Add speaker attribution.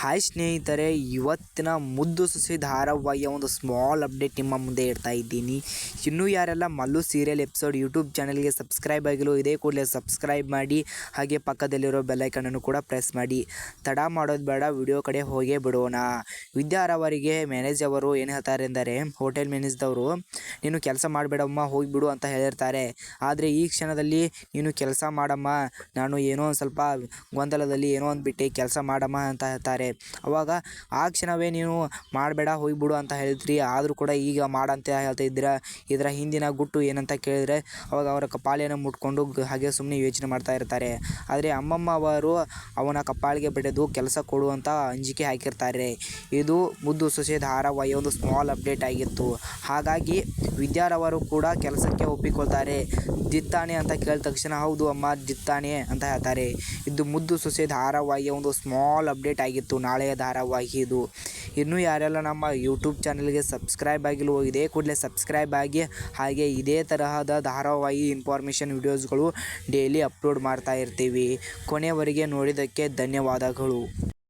Speaker 1: Hi ಸ್ನೇಹಿತರೆ, ಇವತ್ತಿನ ಮುದ್ದು ಸೊಸೆ ಧಾರಾವಾಹಿಯ ಒಂದು ಸ್ಮಾಲ್ ಅಪ್ಡೇಟ್ ನಿಮ್ಮ ಮುಂದೆ ಇಡ್ತಾ ಇದ್ದೀನಿ. ಇನ್ನೂ ಯಾರೆಲ್ಲ ಮಲ್ಲು ಸೀರಿಯಲ್ ಎಪಿಸೋಡ್ ಯೂಟ್ಯೂಬ್ ಚಾನಲ್ಗೆ ಸಬ್ಸ್ಕ್ರೈಬ್ ಆಗಿಲ್ಲ, ಇದೇ ಕೂಡಲೇ ಸಬ್ಸ್ಕ್ರೈಬ್ ಮಾಡಿ, ಹಾಗೆ ಪಕ್ಕದಲ್ಲಿರೋ ಬೆಲ್ಲೈಕನನ್ನು ಕೂಡ ಪ್ರೆಸ್ ಮಾಡಿ. ತಡ ಮಾಡೋದು ಬೇಡ, ವಿಡಿಯೋ ಕಡೆ ಹೋಗೇ ಬಿಡೋಣ. ವಿದ್ಯಾರವರಿಗೆ ಮ್ಯಾನೇಜ್ ಅವರು ಏನು ಹೇಳ್ತಾರೆ ಎಂದರೆ, ಹೋಟೆಲ್ ಮ್ಯಾನೇಜ್ದವರು ನೀನು ಕೆಲಸ ಮಾಡಬೇಡಮ್ಮ, ಹೋಗಿಬಿಡು ಅಂತ ಹೇಳಿರ್ತಾರೆ. ಆದರೆ ಈ ಕ್ಷಣದಲ್ಲಿ ನೀನು ಕೆಲಸ ಮಾಡಮ್ಮ, ನಾನು ಏನೋ ಒಂದು ಸ್ವಲ್ಪ ಗೊಂದಲದಲ್ಲಿ ಏನೋ ಒಂದು ಬಿಟ್ಟು ಕೆಲಸ ಮಾಡಮ್ಮ ಅಂತ ಹೇಳ್ತಾರೆ. ಅವಾಗ ಆ ಕ್ಷಣವೇ ನೀವು ಮಾಡಬೇಡ ಹೋಗಿಬಿಡು ಅಂತ ಹೇಳಿದ್ರಿ, ಆದರೂ ಕೂಡ ಈಗ ಮಾಡಂತ ಹೇಳ್ತಾ ಇದ್ದೀರಾ. ಇದರ ಹಿಂದಿನ ಗುಟ್ಟು ಏನಂತ ಕೇಳಿದರೆ, ಅವಾಗ ಅವರ ಕಪಾಳಿಯನ್ನು ಮುಟ್ಕೊಂಡು ಹಾಗೆ ಸುಮ್ಮನೆ ಯೋಚನೆ ಮಾಡ್ತಾ ಇರ್ತಾರೆ. ಆದರೆ ಅಮ್ಮಮ್ಮ ಅವರು ಅವನ ಕಪಾಳಿಗೆ ಬಡಿದು ಕೆಲಸ ಕೊಡುವಂಥ ಅಂಜಿಕೆ ಹಾಕಿರ್ತಾರೆ. ಇದು ಮುದ್ದು ಸೊಸೆ ಧಾರಾವಾಹಿಯ ಒಂದು ಸ್ಮಾಲ್ ಅಪ್ಡೇಟ್ ಆಗಿತ್ತು. ಹಾಗಾಗಿ ವಿದ್ಯಾರವರು ಕೂಡ ಕೆಲಸಕ್ಕೆ ಒಪ್ಪಿಕೊಳ್ತಾರೆ. ದಿತ್ತಾನೆ ಅಂತ ಕೇಳಿದ ತಕ್ಷಣ ಹೌದು ಅಮ್ಮ ದಿತ್ತಾನೆ ಅಂತ ಹೇಳ್ತಾರೆ. ಇದು ಮುದ್ದು ಸೊಸೆ ಧಾರಾವಾಹಿಯ ಒಂದು ಸ್ಮಾಲ್ ಅಪ್ಡೇಟ್ ಆಗಿತ್ತು, ನಾಳೆಯ ಧಾರಾವಾಹಿ ಇದು. ಇನ್ನೂ ಯಾರೆಲ್ಲ ನಮ್ಮ ಯೂಟ್ಯೂಬ್ ಚಾನಲ್ಗೆ ಸಬ್ಸ್ಕ್ರೈಬ್ ಆಗಿಲ್ವೋ ಇದೇ ಕೂಡಲೇ ಸಬ್ಸ್ಕ್ರೈಬ್ ಆಗಿ, ಹಾಗೆ ಇದೇ ತರಹದ ಧಾರಾವಾಹಿ ಇನ್ಫಾರ್ಮೇಷನ್ ವಿಡಿಯೋಸ್ಗಳು ಡೈಲಿ ಅಪ್ಲೋಡ್ ಮಾಡ್ತಾ ಇರ್ತೀವಿ. ಕೊನೆಯವರೆಗೆ ನೋಡಿದ್ದಕ್ಕೆ ಧನ್ಯವಾದಗಳು.